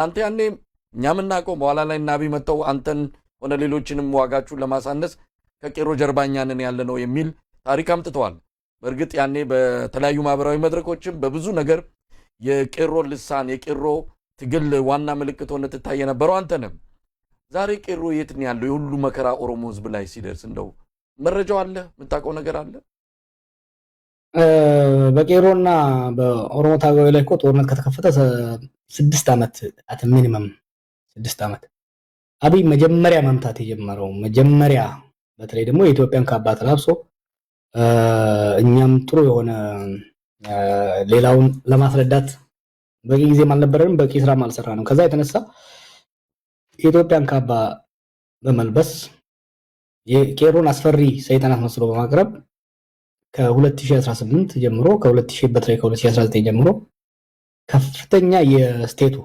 አንተ ያኔ እኛም እናውቀው በኋላ ላይ ናቢ መጥተው አንተን ሆነ ሌሎችንም ዋጋችሁን ለማሳነስ ከቄሮ ጀርባኛንን ያለ ነው የሚል ታሪክ አምጥተዋል። በእርግጥ ያኔ በተለያዩ ማህበራዊ መድረኮችም በብዙ ነገር የቄሮ ልሳን የቄሮ ትግል ዋና ምልክት ሆነ ትታይ የነበረው አንተ ነህ። ዛሬ ቄሮ የት ነው ያለው? የሁሉ መከራ ኦሮሞ ህዝብ ላይ ሲደርስ እንደው መረጃው አለ? የምታውቀው ነገር አለ? በቄሮና በኦሮሞ ታጋዮች ላይ እኮ ጦርነት ከተከፈተ 6 ዓመት አት ሚኒመም 6 ዓመት አብይ መጀመሪያ መምታት የጀመረው መጀመሪያ በተለይ ደግሞ የኢትዮጵያን ካባት ለብሶ እኛም ጥሩ የሆነ ሌላውን ለማስረዳት በቂ ጊዜም አልነበረንም፣ በቂ ስራም አልሰራንም። ከዛ የተነሳ የኢትዮጵያን ካባ በመልበስ የቄሮን አስፈሪ ሰይጣናት መስሎ በማቅረብ ከ2018 ጀምሮ ከ2019 ጀምሮ ከፍተኛ የስቴቱ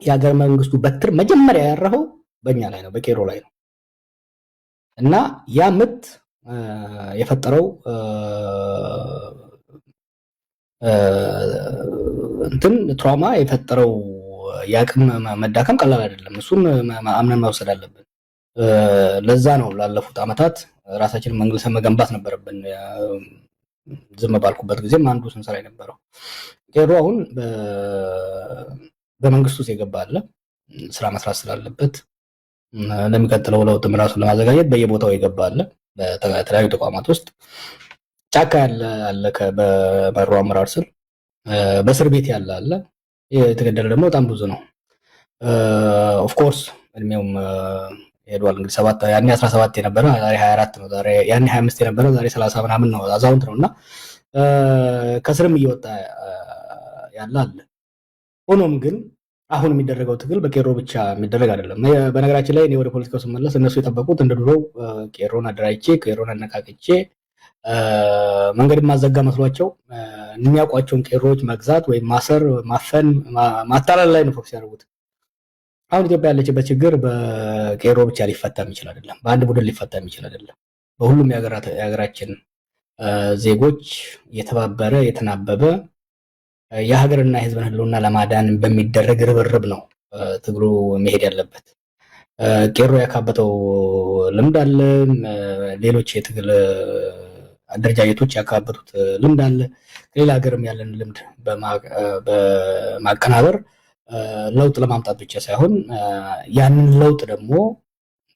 የሀገር መንግስቱ በትር መጀመሪያ ያረፈው በእኛ ላይ ነው፣ በቄሮ ላይ ነው። እና ያ ምት የፈጠረው እንትን ትራውማ የፈጠረው ያቅም መዳከም ቀላል አይደለም። እሱን አምነን መውሰድ አለብን። ለዛ ነው ላለፉት አመታት ራሳችንን መንግስትን መገንባት ነበረብን። ዝም ባልኩበት ጊዜም አንዱ ስንሰራ የነበረው ቄሮ አሁን በመንግስቱ ውስጥ የገባ አለ ስራ መስራት ስላለበት ለሚቀጥለው ለውጥ ራሱን ለማዘጋጀት በየቦታው የገባ አለ። በተለያዩ ተቋማት ውስጥ ጫካ ያለ በመሩ አመራር ስር በእስር ቤት ያለ አለ። የተገደለ ደግሞ በጣም ብዙ ነው። ኦፍ ኮርስ እድሜውም ሄዷል። እንግዲህ 7 ያኔ 17 የነበረ ዛሬ 24 ነው። ዛሬ ያኔ 25 የነበረ ዛሬ 30 ምናምን ነው። አዛውንት ነውና ከስርም እየወጣ ያለ አለ። ሆኖም ግን አሁን የሚደረገው ትግል በቄሮ ብቻ የሚደረግ አይደለም። በነገራችን ላይ እኔ ወደ ፖለቲካው ስመለስ እነሱ የጠበቁት እንደ ድሮው ቄሮን አደራጅቼ ቄሮን አነቃቅቼ መንገድ ማዘጋ መስሏቸው የሚያውቋቸውን ቄሮዎች መግዛት ወይም ማሰር፣ ማፈን፣ ማታለል ላይ ነው ፎከስ ያደርጉት። አሁን ኢትዮጵያ ያለችበት ችግር በቄሮ ብቻ ሊፈታ የሚችል አይደለም። በአንድ ቡድን ሊፈታ የሚችል አይደለም። በሁሉም የሀገራችን ዜጎች የተባበረ የተናበበ የሀገርና የሕዝብን ህልውና ለማዳን በሚደረግ ርብርብ ነው ትግሉ መሄድ ያለበት። ቄሮ ያካበተው ልምድ አለ። ሌሎች የትግል አደረጃጀቶች ያካበቱት ልምድ አለ። ከሌላ ሀገርም ያለን ልምድ በማቀናበር ለውጥ ለማምጣት ብቻ ሳይሆን ያንን ለውጥ ደግሞ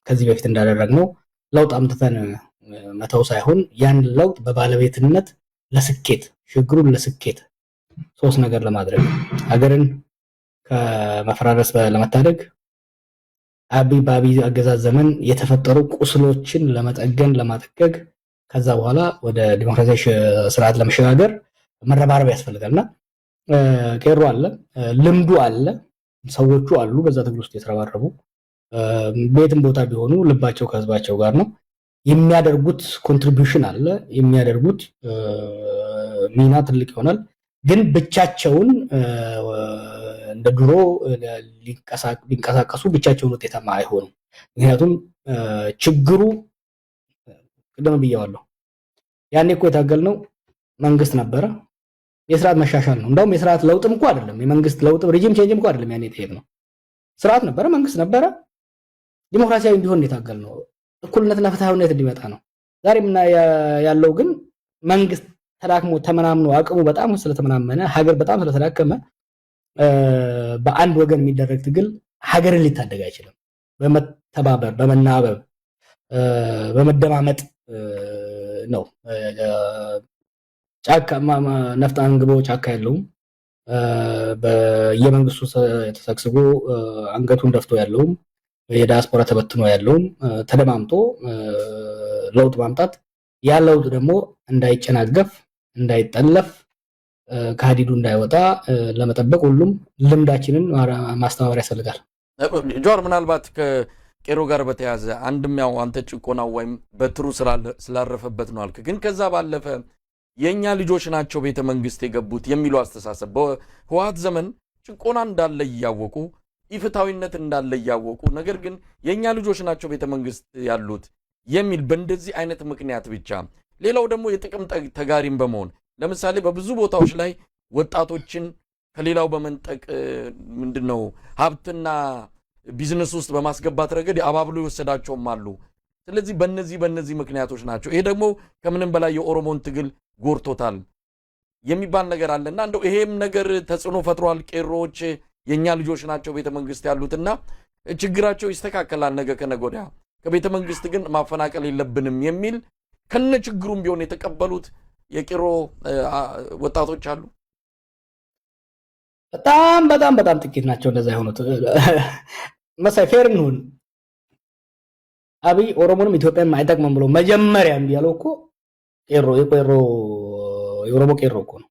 ከዚህ በፊት እንዳደረግነው ለውጥ አምጥተን መተው ሳይሆን ያንን ለውጥ በባለቤትነት ለስኬት ሽግሩን ለስኬት 3 ነገር ለማድረግ ሀገርን ከመፈራረስ ለመታደግ በአብይ አገዛዝ ዘመን የተፈጠሩ ቁስሎችን ለመጠገን ለማጠገግ ከዛ በኋላ ወደ ዲሞክራሲያዊ ስርዓት ለመሸጋገር መረባረብ ያስፈልጋልና ቄሮ አለ፣ ልምዱ አለ፣ ሰዎቹ አሉ በዛ ትግል ውስጥ የተረባረቡ ቤትም ቦታ ቢሆኑ ልባቸው ከህዝባቸው ጋር ነው። የሚያደርጉት ኮንትሪቢዩሽን አለ፣ የሚያደርጉት ሚና ትልቅ ይሆናል። ግን ብቻቸውን እንደ ድሮ ሊንቀሳቀሱ ብቻቸውን ውጤታማ አይሆኑም። ምክንያቱም ችግሩ ቅድም ብያዋለሁ፣ ያኔ እኮ የታገልነው መንግስት ነበረ፣ የስርዓት መሻሻል ነው። እንደውም የስርዓት ለውጥም እኮ አይደለም፣ የመንግስት ለውጥ ሪጂም ቼንጅም እኮ አይደለም። ያኔ የጠየቅነው ስርዓት ነበረ፣ መንግስት ነበረ፣ ዲሞክራሲያዊ እንዲሆን የታገልነው እኩልነትና ፍትሃዊነት እንዲመጣ ነው። ዛሬም ያለው ግን መንግስት ተዳክሞ ተመናምኖ አቅሙ በጣም ስለተመናመነ ሀገር በጣም ስለተዳከመ በአንድ ወገን የሚደረግ ትግል ሀገርን ሊታደግ አይችልም። በመተባበር በመናበብ በመደማመጥ ነው። ጫካ ነፍጥ አንግቦ ጫካ ያለውም በየመንግስቱ ተሰግስጎ አንገቱን ደፍቶ ያለውም የዲያስፖራ ተበትኖ ያለውም ተደማምጦ ለውጥ ማምጣት ያ ለውጥ ደግሞ እንዳይጨናገፍ እንዳይጠለፍ ከሀዲዱ እንዳይወጣ ለመጠበቅ ሁሉም ልምዳችንን ማስተማር ያስፈልጋል። ጆር ምናልባት ከቄሮ ጋር በተያዘ አንድም ያው አንተ ጭቆናው ወይም በትሩ ስላረፈበት ነው አልክ። ግን ከዛ ባለፈ የኛ ልጆች ናቸው ቤተ መንግስት የገቡት የሚሉ አስተሳሰብ በህወሓት ዘመን ጭቆና እንዳለ እያወቁ ኢፍታዊነት እንዳለ እያወቁ ነገር ግን የኛ ልጆች ናቸው ቤተ መንግስት ያሉት የሚል በእንደዚህ አይነት ምክንያት ብቻ ሌላው ደግሞ የጥቅም ተጋሪም በመሆን ለምሳሌ በብዙ ቦታዎች ላይ ወጣቶችን ከሌላው በመንጠቅ ምንድነው ሀብትና ቢዝነስ ውስጥ በማስገባት ረገድ አባብሎ ይወሰዳቸውም አሉ። ስለዚህ በእነዚህ ምክንያቶች ናቸው። ይሄ ደግሞ ከምንም በላይ የኦሮሞን ትግል ጎርቶታል የሚባል ነገር አለና እንደው ይሄም ነገር ተጽዕኖ ፈጥሯል። ቄሮዎች የኛ ልጆች ናቸው ቤተ መንግስት ያሉትና ችግራቸው ይስተካከላል ነገ ከነገ ወዲያ፣ ከቤተ መንግስት ግን ማፈናቀል የለብንም የሚል ከነ ችግሩም ቢሆን የተቀበሉት የቄሮ ወጣቶች አሉ። በጣም ጥቂት ናቸው እንደዛ የሆኑት። መሳይ ፌር እንሁን፣ አብይ ኦሮሞንም ኢትዮጵያን አይጠቅምም ብሎ መጀመሪያም ያለው እኮ የኦሮሞ ቄሮ እኮ ነው።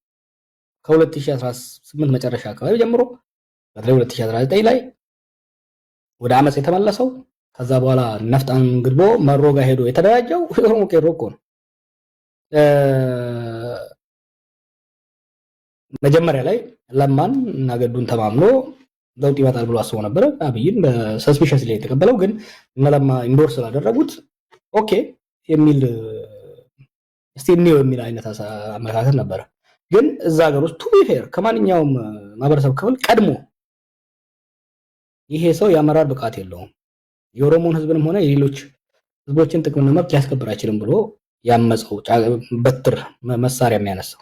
ከ2018 መጨረሻ አካባቢ ጀምሮ በተለይ 2019 ላይ ወደ አመጽ የተመለሰው ከዛ በኋላ ነፍጣን ግድቦ መሮ ጋር ሄዶ የተደራጀው የኦሮሞ ቄሮ እኮ ነው። መጀመሪያ ላይ ለማን እና ገዱን ተማምኖ ለውጥ ይመጣል ብሎ አስቦ ነበር። አብይን በሰስፒሸስ ላይ የተቀበለው ግን እነ ለማ ኢንዶርስ ስላደረጉት ኦኬ የሚል ስቲኒዮ የሚል አይነት አመለካከት ነበር። ግን እዛ ሀገር ውስጥ ቱ ቢ ፌር ከማንኛውም ማህበረሰብ ክፍል ቀድሞ ይሄ ሰው የአመራር ብቃት የለውም፣ የኦሮሞን ህዝብንም ሆነ የሌሎች ህዝቦችን ጥቅምና መብት ሊያስከብር አይችልም ብሎ ያመፀው በትር መሳሪያ የሚያነሳው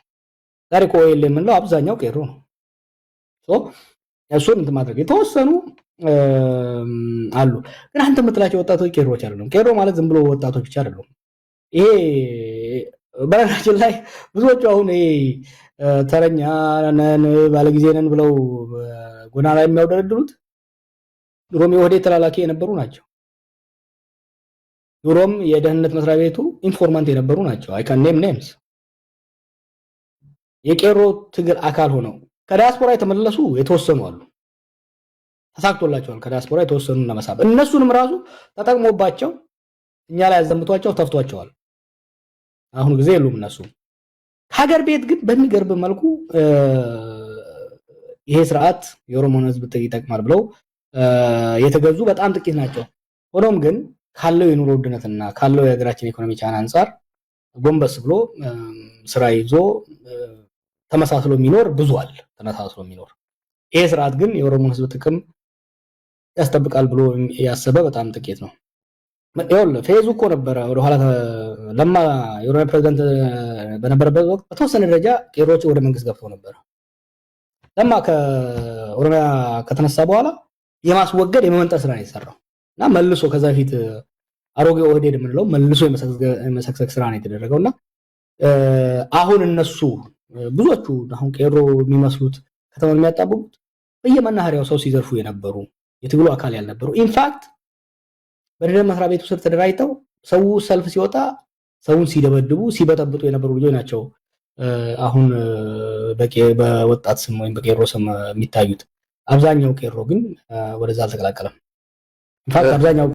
ዛሬ ኮኤል የምንለው አብዛኛው ቄሮ ነው። እሱን እንትን ማድረግ የተወሰኑ አሉ። ግን አንተ የምትላቸው ወጣቶች ቄሮዎች አይደሉም። ቄሮ ማለት ዝም ብሎ ወጣቶች ብቻ አይደሉም። ይሄ በነገራችን ላይ ብዙዎቹ አሁን ይሄ ተረኛ ነን ባለጊዜ ነን ብለው ጎና ላይ የሚያወደረድሩት ድሮም የወዴት ተላላኪ የነበሩ ናቸው። ድሮም የደህንነት መስሪያ ቤቱ ኢንፎርማንት የነበሩ ናቸው። አይ ካን ኔም ኔምስ። የቄሮ ትግል አካል ሆነው ከዲያስፖራ የተመለሱ የተወሰኑ አሉ። ተሳክቶላቸዋል። ከዲያስፖራ የተወሰኑና መሳብ እነሱንም ራሱ ተጠቅሞባቸው እኛ ላይ ያዘምቷቸው ተፍቷቸዋል። አሁን ጊዜ የሉም እነሱ። ሀገር ቤት ግን በሚገርብ መልኩ ይሄ ስርዓት የኦሮሞን ህዝብ ይጠቅማል ብለው የተገዙ በጣም ጥቂት ናቸው። ሆኖም ግን ካለው የኑሮ ውድነትና ካለው የሀገራችን ኢኮኖሚ ቻና አንፃር ጎንበስ ብሎ ስራ ይዞ ተመሳስሎ የሚኖር ብዙ አለ። ተመሳስሎ የሚኖር ይሄ ስርዓት ግን የኦሮሞን ህዝብ ጥቅም ያስጠብቃል ብሎ ያሰበ በጣም ጥቂት ነው። ይኸውልህ ፌዙ እኮ ነበረ ወደ ኋላ ለማ የኦሮሚያ ፕሬዝዳንት በነበረበት ወቅት በተወሰነ ደረጃ ቄሮዎች ወደ መንግስት ገብተው ነበር። ለማ ከኦሮሚያ ከተነሳ በኋላ የማስወገድ የመመንጠር ስራ ነው የተሰራው እና መልሶ ከዛ በፊት አሮጌ ኦህዴድ የምንለው መልሶ የመሰክሰክ ስራ ነው የተደረገውና አሁን እነሱ ብዙዎቹ አሁን ቄሮ የሚመስሉት ከተማን የሚያጣብቡት በየመናኸሪያው ሰው ሲዘርፉ የነበሩ የትግሉ አካል ያልነበሩ ኢንፋክት በደህንነት መስሪያ ቤቱ ስር ተደራጅተው ሰው ሰልፍ ሲወጣ ሰውን ሲደበድቡ ሲበጠብጡ የነበሩ ልጆች ናቸው። አሁን በወጣት ስም ወይም በቄሮ ስም የሚታዩት አብዛኛው ቄሮ ግን ወደዛ አልተቀላቀለም። ኢንፋክት አብዛኛው